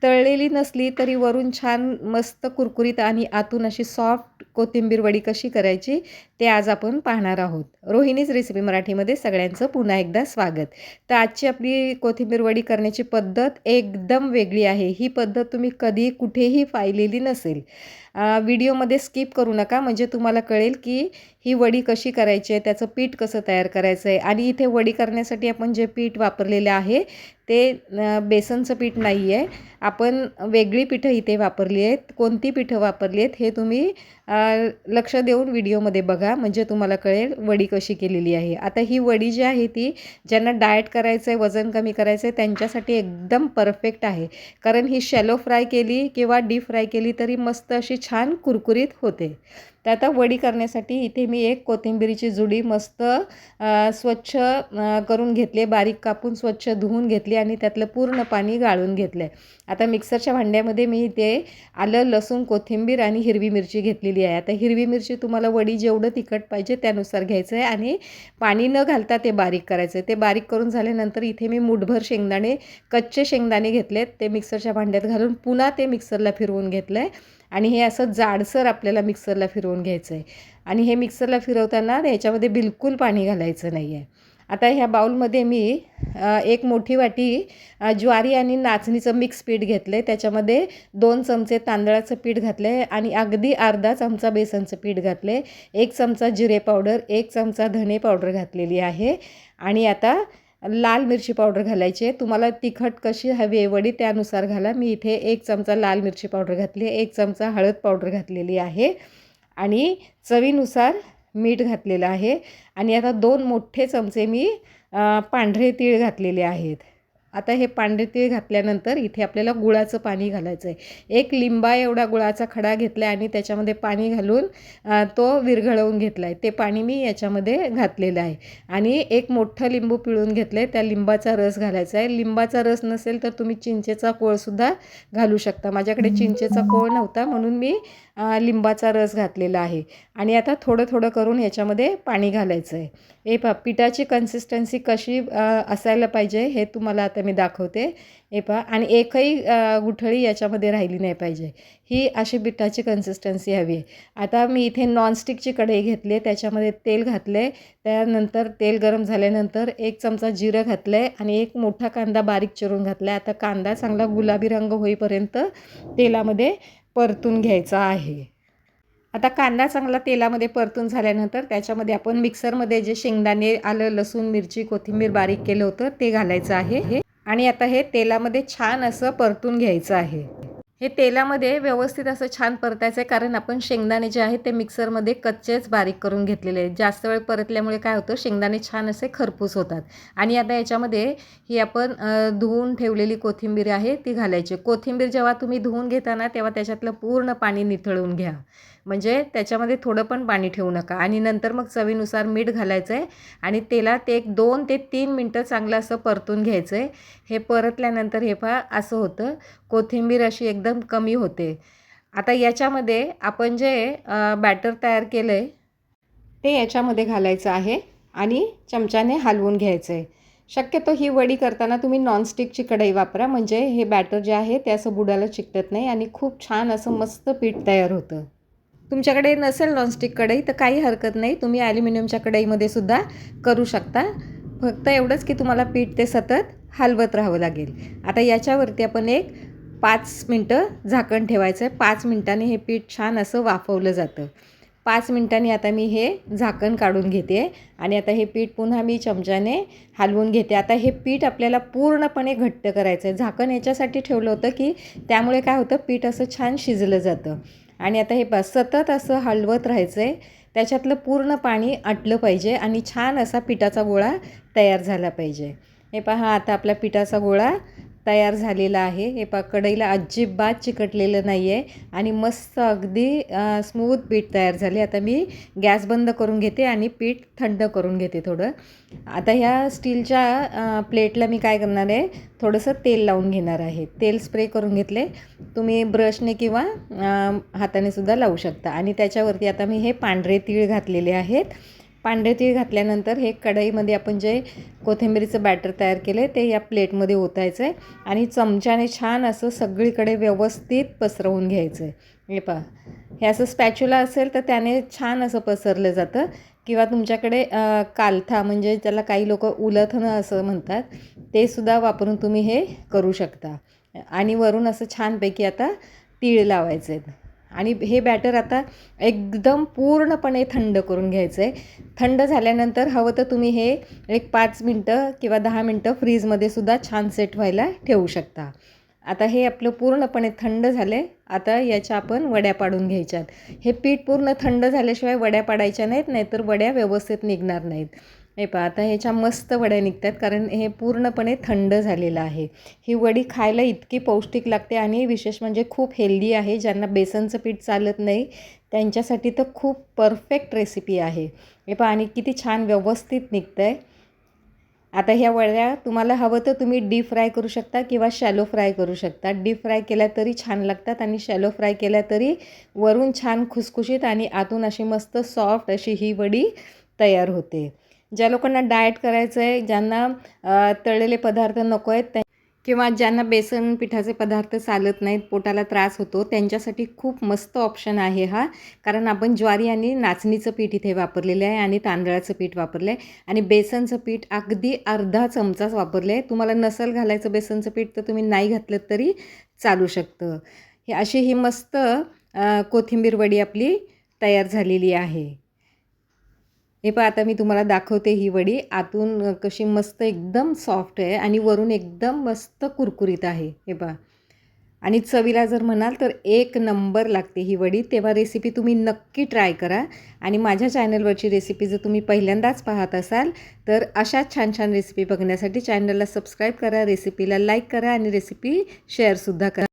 तळलेली नसली तरी वरून छान मस्त कुरकुरीत आणि आतून अशी सॉफ्ट कोथिंबीर वडी कशी करायची ते आज आपण पाहणार आहोत. रोहिणीज रेसिपी मराठीमध्ये सगळ्यांचं पुन्हा एकदा स्वागत. तर आजची आपली कोथिंबीर वडी करण्याची पद्धत एकदम वेगळी आहे. ही पद्धत तुम्ही कधी कुठेही पाहिलेली नसेल. व्हिडिओमध्ये स्किप करू नका, म्हणजे तुम्हाला कळेल की ही वडी कशी करायची आहे, त्याचं पीठ कसं तयार करायचं आहे. आणि इथे वडी करण्यासाठी आपण जे पीठ वापरलेले आहे ते बेसनचं पीठ नाही आहे. आपण वेगळी पिठं इथे वापरली आहेत. कोणती पिठं वापरली आहेत हे तुम्ही लक्ष देऊन व्हिडिओमध्ये बघा, म्हणजे तुम्हाला कळेल वडी कशी केलेली आहे. आता ही वडी जी आहे ती ज्यांना डाएट करायचं आहे, वजन कमी करायचं आहे, त्यांच्यासाठी एकदम परफेक्ट आहे. कारण ही शॅलो फ्राय केली किंवा डीप फ्राय केली तरी मस्त अशी छान कुरकुरीत होते. तर आता वडी करण्यासाठी इथे मी एक कोथिंबीरीची जुडी मस्त स्वच्छ करून घेतले, बारीक कापून स्वच्छ धुवून घेतली आणि त्यातलं पूर्ण पाणी गाळून घेतलं आहे. आता मिक्सरच्या भांड्यामध्ये मी इथे आलं, लसूण, कोथिंबीर आणि हिरवी मिरची घेतलेली आहे. आता हिरवी मिरची तुम्हाला वडी जेवढं तिखट पाहिजे त्यानुसार घ्यायचं आहे आणि पाणी न घालता ते बारीक करायचं आहे. ते बारीक करून झाल्यानंतर इथे मी मूठभर शेंगदाणे, कच्चे शेंगदाणे घेतलेत, ते मिक्सरच्या भांड्यात घालून पुन्हा ते मिक्सरला फिरवून घेतलं आहे. आणि हे असं जाडसर आपल्याला मिक्सरला फिरवून घ्यायचं आहे. आणि हे मिक्सरला फिरवताना याच्यामध्ये बिलकुल पाणी घालायचं नाही आहे. आता ह्या बाउलमध्ये मी एक मोठी वाटी ज्वारी आणि नाचणीचं मिक्स पीठ घेतलं आहे. त्याच्यामध्ये 2 चमचे तांदळाचं पीठ घातलं आहे आणि अगदी अर्धा चमचा बेसनचं पीठ घातलं आहे. 1 चमचा जिरे पावडर, 1 चमचा धणे पावडर घातलेली आहे. आणि आता लाल मिरची पावडर घालायची आहे. तुम्हाला तिखट कशी हवी आहे वडी त्यानुसार घाला. मी इथे 1 चमचा लाल मिरची पावडर घातली आहे, 1 चमचा हळद पावडर घातलेली आहे आणि चवीनुसार मीठ घातलेलं आहे. आणि आता 2 मोठे चमचे मी पांढरे तीळ घातलेले आहेत. आता हे पांढरे तीळ घातल्यानंतर इथे आपल्याला गुळाचं पाणी घालायचं आहे. 1 लिंबा एवढा गुळाचा खडा घेतला आहे आणि त्याच्यामध्ये पाणी घालून तो विरघळवून घेतला आहे. ते पाणी मी याच्यामध्ये घातलेलं आहे. आणि 1 मोठं लिंबू पिळून घेतलं आहे, त्या लिंबाचा रस घालायचा आहे. लिंबाचा रस नसेल तर तुम्ही चिंचेचा कोळसुद्धा घालू शकता. माझ्याकडे चिंचेचा कोळ नव्हता म्हणून मी लिंबाचा रस घातलेला आहे. आणि आता थोडं थोडं करून याच्यामध्ये पाणी घालायचं आहे. हे पहा पिठाची कन्सिस्टन्सी कशी असायला पाहिजे हे तुम्हाला आता मी दाखवते. हे पहा, आणि एकही गुठळी याच्यामध्ये राहिली नाही पाहिजे. ही अशी पिठाची कन्सिस्टन्सी हवी आहे. आता मी इथे नॉनस्टिकची कढई घेतली आहे, त्याच्यामध्ये तेल घातलं आहे. त्यानंतर तेल गरम झाल्यानंतर 1 चमचा जिरं घातलं आहे आणि 1 मोठा कांदा बारीक चिरून घातला आहे. आता कांदा चांगला गुलाबी रंग होईपर्यंत तेलामध्ये परतून घ्यायचा आहे. आता कांदा चांगला तेलामध्ये परतून झाल्यानंतर त्याच्यामध्ये आपण मिक्सरमध्ये जे शेंगदाणे, आलं, लसूण, मिरची, कोथिंबीर बारीक केलं होतं ते घालायचं आहे. आणि आता हे तेलामध्ये छान असं परतून घ्यायचं आहे. हे तेलामध्ये व्यवस्थित असं छान परतायचं आहे, कारण आपण शेंगदाणे जे आहेत ते मिक्सरमध्ये कच्चेच बारीक करून घेतलेले आहेत. जास्त वेळ परतल्यामुळे काय होतं, शेंगदाणे छान असे खरपूस होतात. आणि आता याच्यामध्ये ही आपण धुवून ठेवलेली कोथिंबीर आहे ती घालायची. कोथिंबीर जेव्हा तुम्ही धुवून घेताना तेव्हा त्याच्यातलं पूर्ण पाणी निथळून घ्या, म्हणजे त्याच्यामध्ये थोडं पण पाणी ठेवू नका. आणि नंतर मग चवीनुसार मीठ घालायचं आहे आणि तेलात 2 ते 3 मिनटं चांगलं असं परतून घ्यायचं आहे. हे परतल्यानंतर हे पहा असं होतं, कोथिंबीर अशी एकदम कमी होते. आता याच्यामध्ये आपण जे बॅटर तयार केलं आहे ते याच्यामध्ये घालायचं आहे आणि चमच्याने हलवून घ्यायचं आहे. शक्यतो ही वडी करताना तुम्ही नॉनस्टिकची कढई वापरा, म्हणजे हे बॅटर जे आहे ते असं बुडाला चिकटत नाही आणि खूप छान असं मस्त पीठ तयार होतं. तुमच्याकडे नसेल नॉनस्टिक कढई तर काही हरकत नाही, तुम्ही ॲल्युमिनियमच्या कढईमध्ये सुद्धा करू शकता. फक्त एवढंच की तुम्हाला पीठ ते सतत हलवत राहावं लागेल. आता याच्यावरती आपण एक 5 मिनटं झाकण ठेवायचं आहे. 5 मिनटांनी हे पीठ छान असं वाफवलं जातं. 5 मिनटांनी आता मी हे झाकण काढून घेते आणि आता हे पीठ पुन्हा मी चमच्याने हलवून घेते. आता हे पीठ आपल्याला पूर्णपणे घट्ट करायचं आहे. झाकण याच्यासाठी ठेवलं होतं की त्यामुळे काय होतं, पीठ असं छान शिजलं जातं. आणि आता हे सतत असं हलवत राहायचं आहे. त्याच्यातलं पूर्ण पाणी आटलं पाहिजे आणि छान असा पिठाचा गोळा तयार झाला पाहिजे. हे पहा, आता आपला पिठाचा गोळा तयार झालेला आहे. हे पहा, कढईला अजिबात चिकटलेलं नाही आहे आणि मस्त अगदी स्मूथ पीठ तयार झाले. आता मी गॅस बंद करून घेते आणि पीठ थंड करून घेते थोडं. आता ह्या स्टीलच्या प्लेटला मी काय करणार आहे, थोडंसं तेल लावून घेणार आहे. तेल स्प्रे करून घेतले, तुम्ही ब्रशने किंवा हाताने सुद्धा लावू शकता. आणि त्याच्यावरती आता मी हे पांढरे तीळ घातलेले आहेत पांढरे तीळ घातल्यानंतर हे कढईमध्ये आपण जे कोथिंबीरीचं बॅटर तयार केलं आहे ते या प्लेटमध्ये ओतायचं आहे आणि चमच्याने छान असं सगळीकडे व्यवस्थित पसरवून घ्यायचं आहे. हे पहा, हे असं स्पॅच्युला असेल तर त्याने छान असं पसरलं जातं, किंवा तुमच्याकडे कालथा म्हणजे त्याला काही लोक उलथणं असं म्हणतात, ते सुद्धा वापरून तुम्ही हे करू शकता. आणि वरून असं छानपैकी आता तीळ लावायचे आहेत आणि हे बॅटर आता एकदम पूर्णपणे थंड करून घ्यायचं आहे. थंड झाल्यानंतर हवं तर तुम्ही हे एक 5 मिनटं किंवा 10 मिनटं फ्रीजमध्ये सुद्धा छान सेट व्हायला ठेवू शकता. आता हे आपलं पूर्णपणे थंड झाले. आता याच्या आपण वड्या पाडून घ्यायच्यात. हे पीठ पूर्ण थंड झाल्याशिवाय वड्या पाडायच्या नाहीत, नाहीतर वड्या व्यवस्थित निघणार नाहीत. हे पहा, आता ह्याच्या मस्त वड्या निघतात कारण हे पूर्णपणे थंड झालेलं आहे. ही वडी खायला इतकी पौष्टिक लागते आणि विशेष म्हणजे खूप हेल्दी आहे. ज्यांना बेसनचं पीठ चालत नाही त्यांच्यासाठी तर खूप परफेक्ट रेसिपी आहे. हे पहा, आणि किती छान व्यवस्थित निघतं आहे. आता ह्या वड्या तुम्हाला हवं तर तुम्ही डीप फ्राय करू शकता किंवा शॅलो फ्राय करू शकता. डीप फ्राय केल्या तरी छान लागतात आणि शॅलो फ्राय केल्या तरी वरून छान खुसखुशीत आणि आतून अशी मस्त सॉफ्ट अशी ही वडी तयार होते. ज्या लोकांना डाएट करायचं आहे, ज्यांना तळलेले पदार्थ नको आहेत किंवा ज्यांना बेसन पिठाचे पदार्थ चालत नाहीत, पोटाला त्रास होतो, त्यांच्यासाठी खूप मस्त ऑप्शन आहे हा. कारण आपण ज्वारी आणि नाचणीचं पीठ इथे वापरलेलं आहे आणि तांदळाचं पीठ वापरलं आहे आणि बेसनचं पीठ अगदी अर्धा चमचाच वापरले आहे. तुम्हाला नसेल घालायचं बेसनचं पीठ तर तुम्ही नाही घातलं तरी चालू शकतं. ही अशी ही मस्त कोथिंबीर वडी आपली तयार झालेली आहे. हे पहा, आता मी तुम्हाला दाखवते ही वडी आतून कशी मस्त एकदम सॉफ्ट आहे आणि वरून एकदम मस्त कुरकुरीत आहे. हे पहा, आणि चवीला जर म्हणाल तर एक नंबर लागते ही वडी. तेव्हा रेसिपी तुम्ही नक्की ट्राय करा. आणि माझ्या चॅनलवरची रेसिपी जर तुम्ही पहिल्यांदाच पाहत असाल तर अशाच छान छान रेसिपी बघण्यासाठी चॅनलला सबस्क्राईब करा, रेसिपीला लाईक करा आणि रेसिपी शेअरसुद्धा करा.